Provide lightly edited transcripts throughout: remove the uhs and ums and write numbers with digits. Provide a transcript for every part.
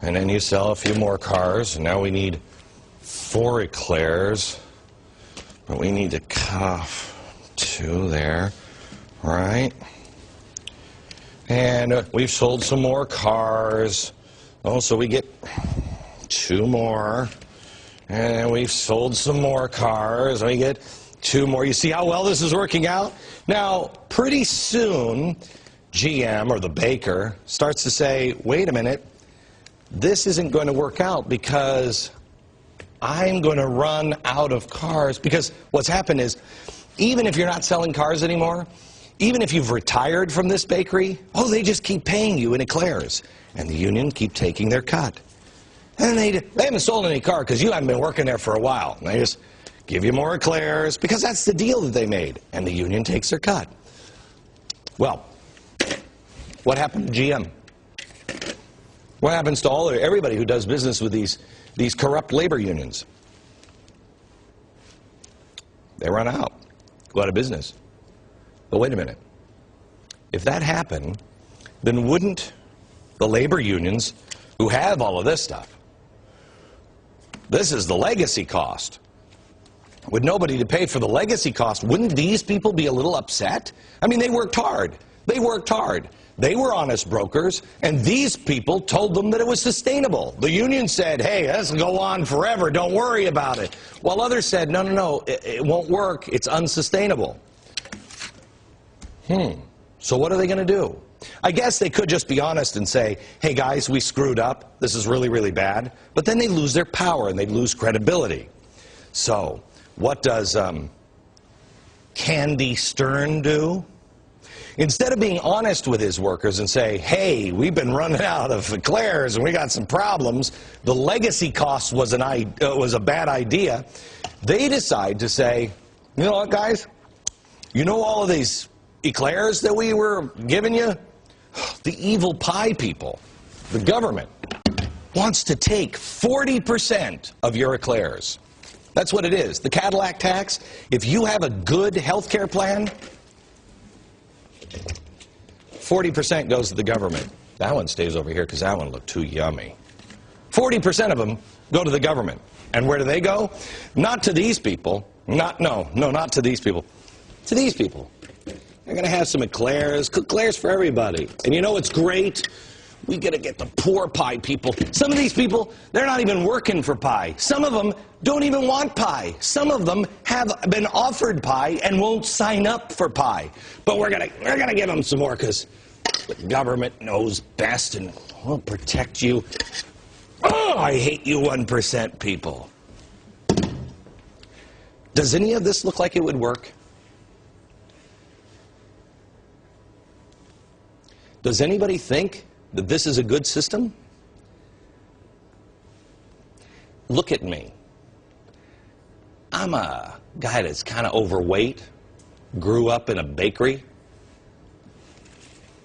And then you sell a few more cars, and now we need 4 eclairs. But we need to cut off 2 there, right? And we've sold some more cars. Oh, so we get 2 more. And we've sold some more cars. We get 2 more. You see how well this is working out? Now, pretty soon, GM or the baker starts to say, wait a minute, this isn't going to work out because I'm going to run out of cars. Because what's happened is, even if you're not selling cars anymore, even if you've retired from this bakery, oh, they just keep paying you in eclairs. And the union keep taking their cut. And they haven't sold any car because you haven't been working there for a while. And they just give you more eclairs because that's the deal that they made. And the union takes their cut. Well, what happened to GM? What happens to everybody who does business with these corrupt labor unions? They run out, go out of business. But wait a minute. If that happened, then wouldn't the labor unions who have all of this stuff, this is the legacy cost. With nobody to pay for the legacy cost, wouldn't these people be a little upset? I mean, they worked hard. They worked hard. They were honest brokers, and these people told them that it was sustainable. The union said, hey, this will go on forever, don't worry about it. While others said, no, it won't work, it's unsustainable. So what are they going to do? I guess they could just be honest and say, hey guys, we screwed up, this is really, really bad. But then they lose their power and they lose credibility. So, what does Candy Stern do? Instead of being honest with his workers and say, hey, we've been running out of eclairs and we got some problems, the legacy cost was a bad idea, they decide to say, you know what, guys? You know all of these eclairs that we were giving you? The evil pie people, the government, wants to take 40% of your eclairs. That's what it is. The Cadillac tax, if you have a good health care plan, 40% goes to the government. That one stays over here because that one looked too yummy. 40% of them go to the government. And where do they go? Not to these people. Not to these people. To these people. They're going to have some eclairs, eclairs for everybody. And you know what's great? We got to get the poor pie people. Some of these people, they're not even working for pie. Some of them don't even want pie. Some of them have been offered pie and won't sign up for pie. But we're gonna give them some more because the government knows best and will protect you. Oh, I hate you 1% people. Does any of this look like it would work? Does anybody think that this is a good system? Look at me. I'm a guy that's kind of overweight, grew up in a bakery.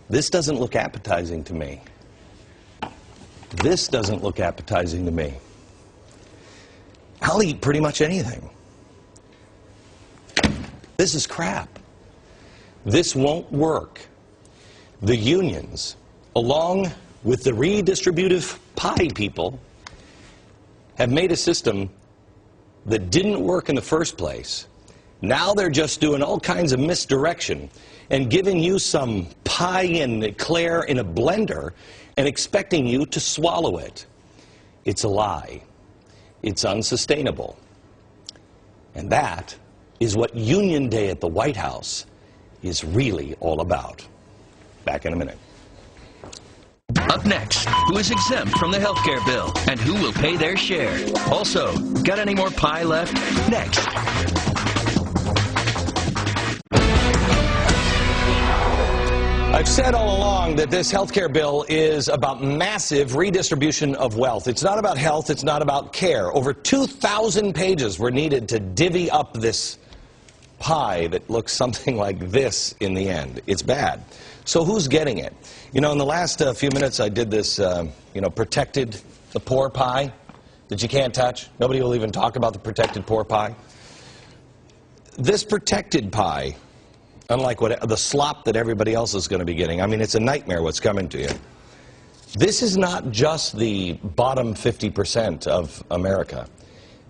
This doesn't look appetizing to me. This doesn't look appetizing to me. I'll eat pretty much anything. This is crap. This won't work. The unions, along with the redistributive pie people, have made a system that didn't work in the first place. Now they're just doing all kinds of misdirection and giving you some pie and eclair in a blender and expecting you to swallow it. It's a lie. It's unsustainable. And that is what Union Day at the White House is really all about. Back in a minute. Up next, who is exempt from the health care bill and who will pay their share? Also, got any more pie left? Next. I've said all along that this health care bill is about massive redistribution of wealth. It's not about health, it's not about care. Over 2,000 pages were needed to divvy up this pie that looks something like this in the end. It's bad. So who's getting it? You know, in the last few minutes I did this, protected the poor pie that you can't touch. Nobody will even talk about the protected poor pie. This protected pie, unlike the slop that everybody else is going to be getting, I mean, it's a nightmare what's coming to you. This is not just the bottom 50% of America.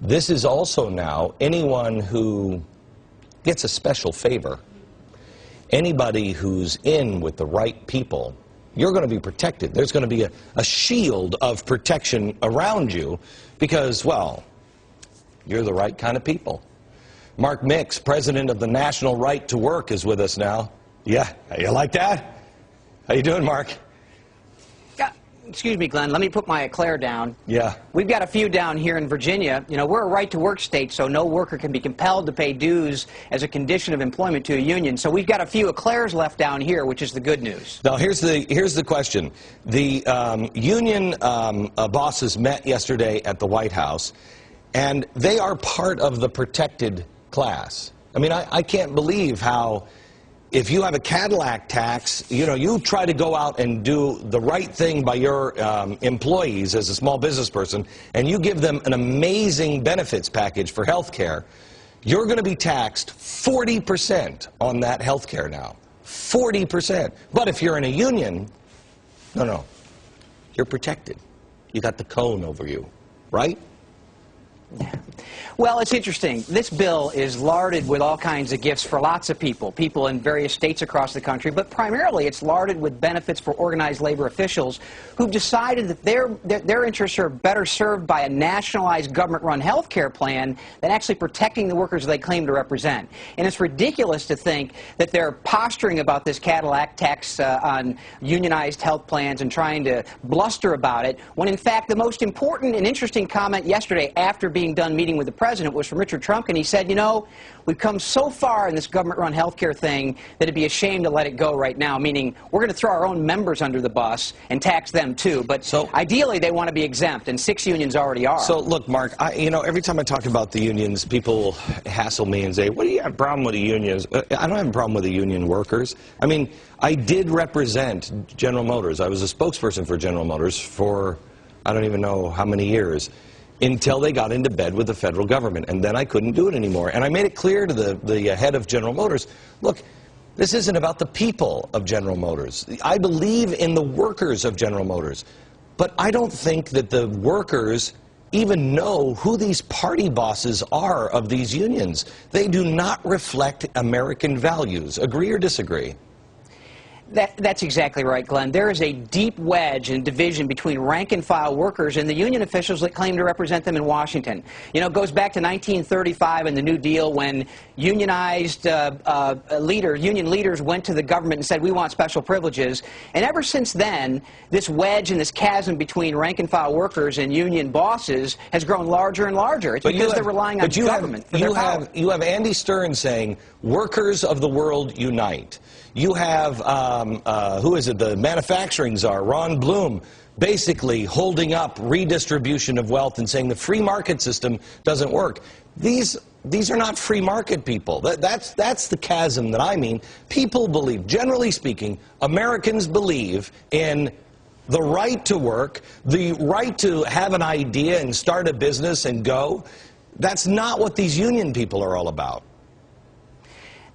This is also now anyone who gets a special favor. Anybody who's in with the right people, you're going to be protected. There's going to be a shield of protection around you because, well, you're the right kind of people. Mark Mix, president of the National Right to Work, is with us now. Yeah, you like that? How you doing, Mark? Excuse me, Glenn, let me put my eclair down. Yeah. We've got a few down here in Virginia. You know, we're a right-to-work state, so no worker can be compelled to pay dues as a condition of employment to a union. So we've got a few eclairs left down here, which is the good news. Now, here's the question. The union bosses met yesterday at the White House, and they are part of the protected class. I mean, I can't believe how, if you have a Cadillac tax, you know, you try to go out and do the right thing by your employees as a small business person, and you give them an amazing benefits package for health care, you're going to be taxed 40% on that health care now. 40%. But if you're in a union, no, you're protected. You got the cone over you, right? Yeah. Well, it's interesting. This bill is larded with all kinds of gifts for lots of people in various states across the country, but primarily it's larded with benefits for organized labor officials who've decided that their interests are better served by a nationalized government-run health care plan than actually protecting the workers they claim to represent. And it's ridiculous to think that they're posturing about this Cadillac tax on unionized health plans and trying to bluster about it, when in fact the most important and interesting comment yesterday after being done meeting with the president was from Richard Trump, and he said, you know, we've come so far in this government-run health care thing that it'd be a shame to let it go right now, meaning we're going to throw our own members under the bus and tax them too. But so, ideally they want to be exempt, and 6 unions already are. So look, Mark, you know, every time I talk about the unions, people hassle me and say, what do you have a problem with the unions? I don't have a problem with the union workers. I mean, I did represent General Motors. I was a spokesperson for General Motors for I don't even know how many years, until they got into bed with the federal government, and then I couldn't do it anymore. And I made it clear to the head of General Motors, look, this isn't about the people of General Motors. I believe in the workers of General Motors, but I don't think that the workers even know who these party bosses are of these unions. They do not reflect American values. Agree or disagree? That's exactly right, Glenn. There is a deep wedge and division between rank-and-file workers and the union officials that claim to represent them in Washington. You know, it goes back to 1935 and the New Deal, when unionized union leaders went to the government and said, we want special privileges. And ever since then, this wedge and this chasm between rank-and-file workers and union bosses has grown larger and larger. It's because they're relying on government for their power. You have Andy Stern saying, workers of the world unite. You have, who is it, the manufacturing czar, Ron Bloom, basically holding up redistribution of wealth and saying the free market system doesn't work. These are not free market people. That's the chasm that I mean. People believe, generally speaking, Americans believe in the right to work, the right to have an idea and start a business and go. That's not what these union people are all about.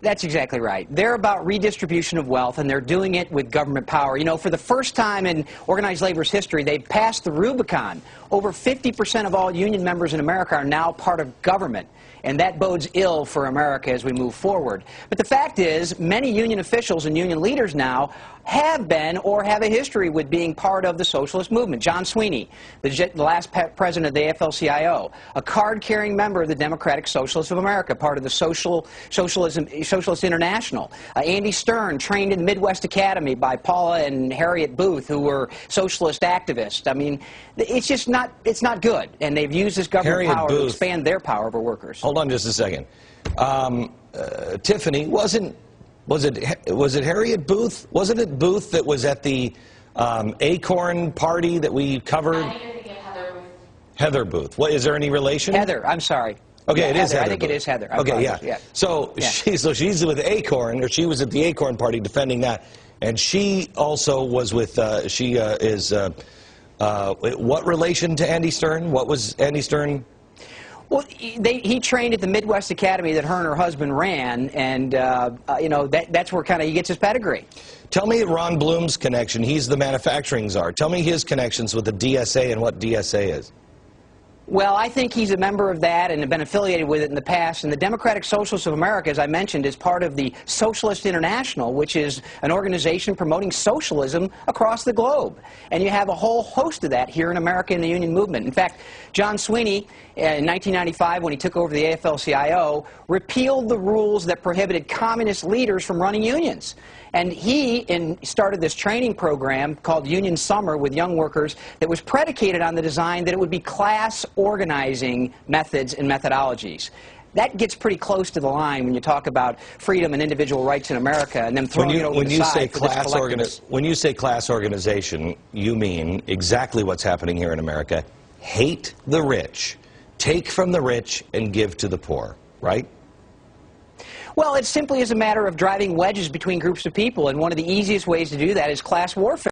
That's exactly right. They're about redistribution of wealth, and they're doing it with government power. You know, for the first time in organized labor's history, they've passed the Rubicon. Over 50% of all union members in America are now part of government, and that bodes ill for America as we move forward. But the fact is, many union officials and union leaders now have been or have a history with being part of the socialist movement. John Sweeney, the last president of the AFL-CIO, a card-carrying member of the Democratic Socialists of America, part of the Socialist International. Andy Stern, trained in the Midwest Academy by Paula and Harriet Booth, who were socialist activists. I mean, it's just not, it's not good, and they've used this government power to expand their power over workers. Hold on just a second. Tiffany, was it Harriet Booth? Wasn't it Booth that was at the Acorn party that we covered? I think you're thinking of Heather Booth. Heather Booth. What, is there any relation? Heather, I'm sorry. Okay, yeah, it is Heather. I think Booth. it is Heather. Okay, yeah. So she's with Acorn, or she was at the Acorn party defending that, and she also was with. What relation to Andy Stern? What was Andy Stern? Well, he trained at the Midwest Academy that her and her husband ran, and you know, that's where kind of he gets his pedigree. Tell me Ron Bloom's connection. He's the manufacturing czar. Tell me his connections with the DSA and what DSA is. Well, I think he's a member of that and have been affiliated with it in the past. And the Democratic Socialists of America, as I mentioned, is part of the Socialist International, which is an organization promoting socialism across the globe. And you have a whole host of that here in America in the union movement. In fact, John Sweeney, in 1995, when he took over the AFL-CIO, repealed the rules that prohibited communist leaders from running unions. And he started this training program called Union Summer with young workers that was predicated on the design that it would be class organizing methods and methodologies. That gets pretty close to the line when you talk about freedom and individual rights in America and them throwing it over the side for this collectivist. When you say class organization, you mean exactly what's happening here in America. Hate the rich, take from the rich, and give to the poor, right? Well, it simply is a matter of driving wedges between groups of people, and one of the easiest ways to do that is class warfare.